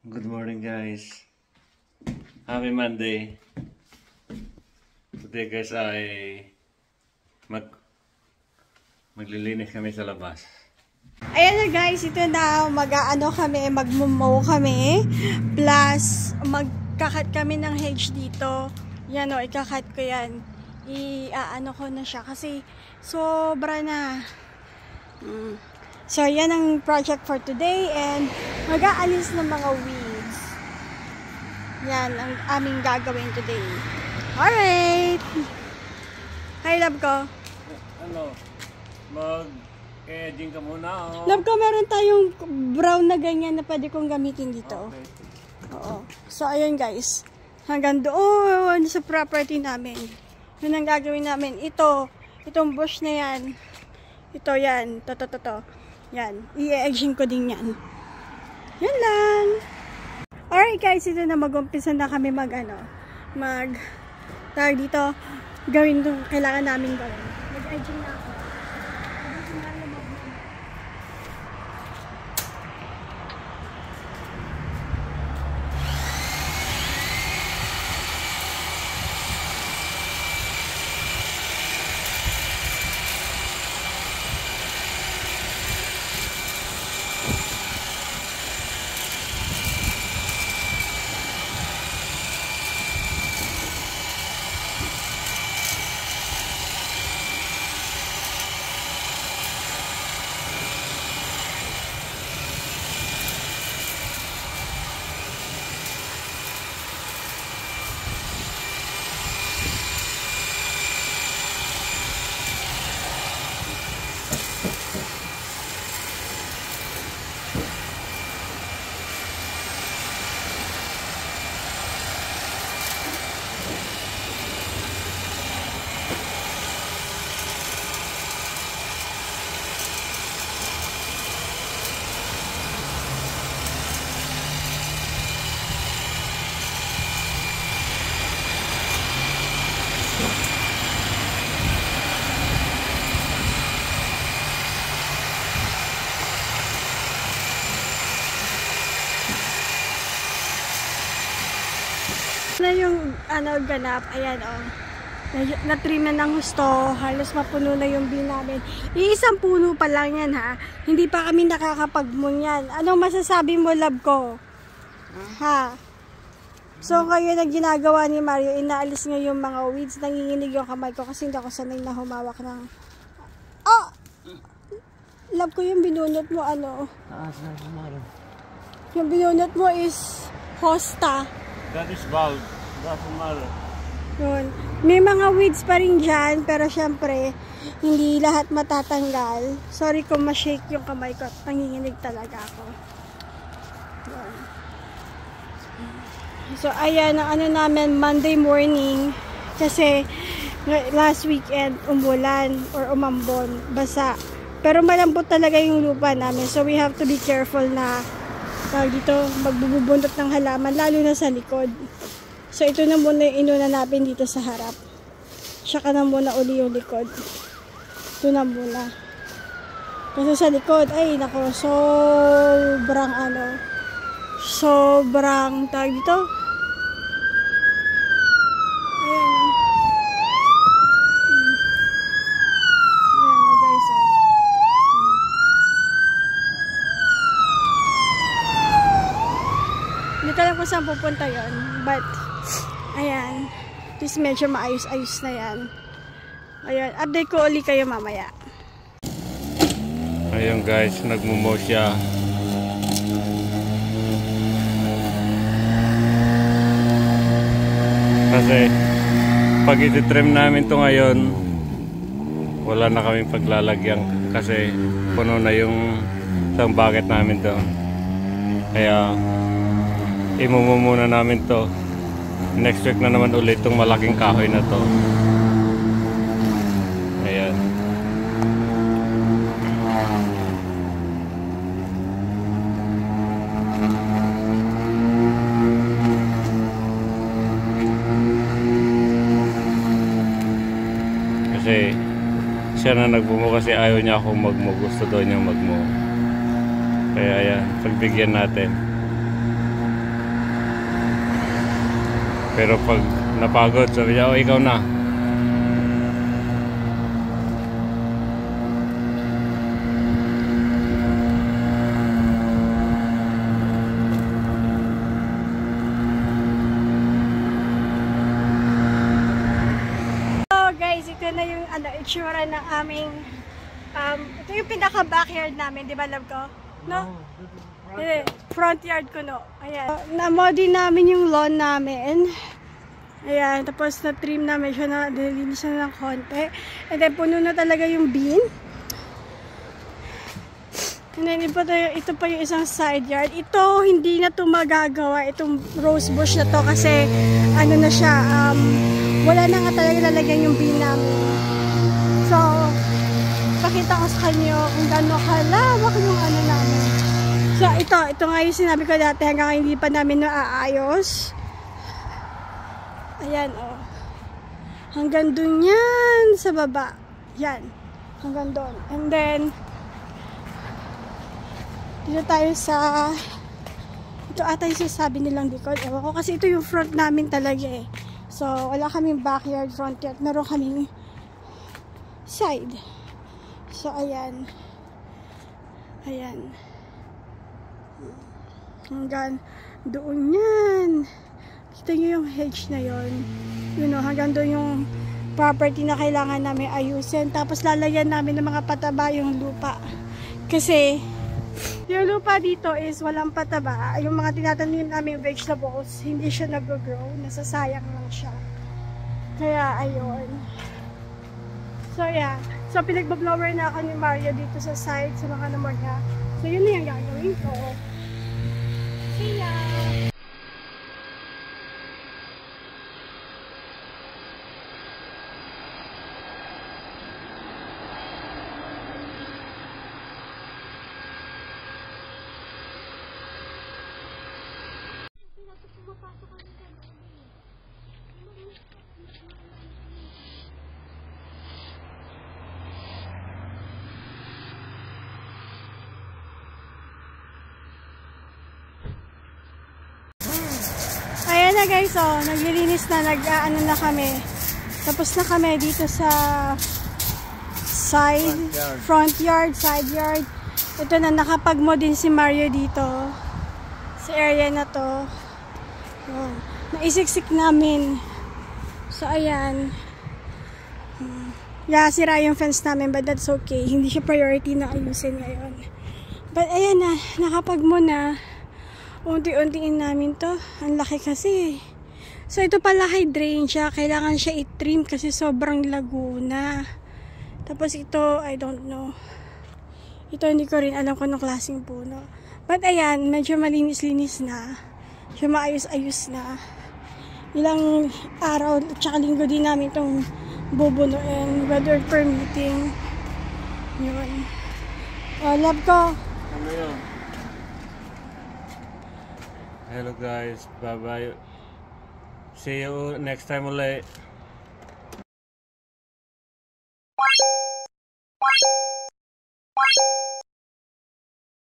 Good morning guys. Happy Monday. Today guys ay maglilinis kami sa labas. Ayan na guys, ito na mag-aano kami, magmumow kami. Plus magkakat kami ng hedge dito. Yan o, ikakat ko yan. I-aano ko na siya kasi sobra na. So yan ang project for today and mag-aalis ng mga weeds. Yan ang aming gagawin today. Alright! Hi love ko. Ano? Mag-edging ka muna o? Love ko, meron tayong brown na ganyan na pwede kong gamitin dito. Okay. Oo. So ayun guys. Hanggang doon sa property namin. Yun ang gagawin namin. Itong bush na yan. Ito yan. To. Yan. I-edging ko din yan. Yan lang. Alright guys, ito na mag-umpisa na kami tawag dito, gawin itong kailangan namin gawin. Mag-edging na ako. Na yung ganap, ayan na-trim na ng husto, halos mapuno na yung bin namin. Iisang puno pa lang yan ha, hindi pa kami nakakapag-moon yan. Anong masasabi mo love ko? Ha? So kayo na ginagawa ni Mario, inaalis nga yung mga weeds, nanginginig yung kamay ko kasi hindi ako sanay na humawak ng love ko yung binunot mo yung binunot mo is hosta. That is bald. Doesn't matter. Yun. May mga weeds pa rin dyan, pero syempre, hindi lahat matatanggal. Sorry kung ma-shake yung kamay ko. Nanginginig talaga ako. Yun. So, ayan, ang namin, Monday morning. Kasi, last weekend, umulan or umambon, basa. Pero malambot talaga yung lupa namin. So, we have to be careful na dito, magbubuntot ng halaman, lalo na sa likod. So, ito na muna yung inuna natin dito sa harap. Tsaka na muna uli yung likod. Ito na muna. Kasi sa likod, ay, nako, sobrang, tawag dito. Ayan. Ayan, guys, Hindi ko alam kung saan pupunta yun. But, ayan. At least medyo maayos-ayos na yan. Ayan. Update ko ulit kayo mamaya. Ayun guys, nagmumow siya. Kasi, pag iti-trim namin to ngayon, wala na kaming paglalagyan. Kasi, puno na yung isang bucket namin doon. Kaya, imumumuna namin to. Next week na naman ulit itong malaking kahoy na to. Ayan. Kasi siya na nagbumo kasi ayaw niya akong magmo. Gusto daw niya magmo. Kaya ayan, pagbigyan natin. Pero pag napagod, sabi niya, oh, ikaw na. Ito na yung itsura ng aming ito yung pinaka backyard namin, di ba, love ko? No? Front yard ko, no? Ayan. Na-modi namin yung lawn namin. Ayan. Tapos na-trim namin siya, na-delinis na ng konti. And then puno na talaga yung bean. And then ito pa yung isang side yard. Ito, hindi na ito magagawa. Itong rose bush na to kasi ano na siya, wala na nga talaga lalagyan yung bean namin. So, pakita ko sa kanyo kung gano'n kalawak yung ano namin. So, ito nga yung sinabi ko dati hanggang hindi pa namin naaayos. Ayan, oh. Hanggang dun yan sa baba. Yan. Hanggang dun. And then, dito tayo sa, ito ata yung sasabi nilang likod. Ewan ko kasi ito yung front namin talaga eh. So, wala kaming backyard, front yard. Meron kaming side. So, ayan. Ayan. Hanggang doon yan. Kita nyo yung hedge na yon. You know, hanggang doon yung property na kailangan namin ayusin. Tapos, lalagyan namin ng mga pataba yung lupa. Kasi, yung lupa dito is walang pataba. Yung mga tinatanim namin vegetables, hindi siya nag-grow. Nasasayang lang siya. Kaya, ayun. So, yeah. So, pinag-blower na ako ni Mario dito sa side, sa mga namor niya. So, yun na yung gagawin ko. See ya! Ayan na guys, oh, naglilinis na, nag-ano na kami. Tapos na kami dito sa side, front yard, side yard. Ito na, nakapag-mo din si Mario dito. Sa area na to. Oh, naisiksik namin. So, ayan. Yeah, sira yung fence namin, but that's okay. Hindi siya priority na ayusin ngayon. But ayan na, nakapag-mo na. Unti-untiin namin to. Ang laki kasi. So, ito pala hydrangea siya. Kailangan siya i-trim kasi sobrang laguna. Tapos ito, I don't know. Ito, hindi ko rin alam kung anong klaseng puno. But ayan, medyo malinis-linis na. Medyo maayos-ayos na. Ilang araw, tsaka linggo din namin itong bubunuin. Weather permitting. Yun. Oh, love ko. Ano yun? Hello guys, bye bye. See you next time ulit.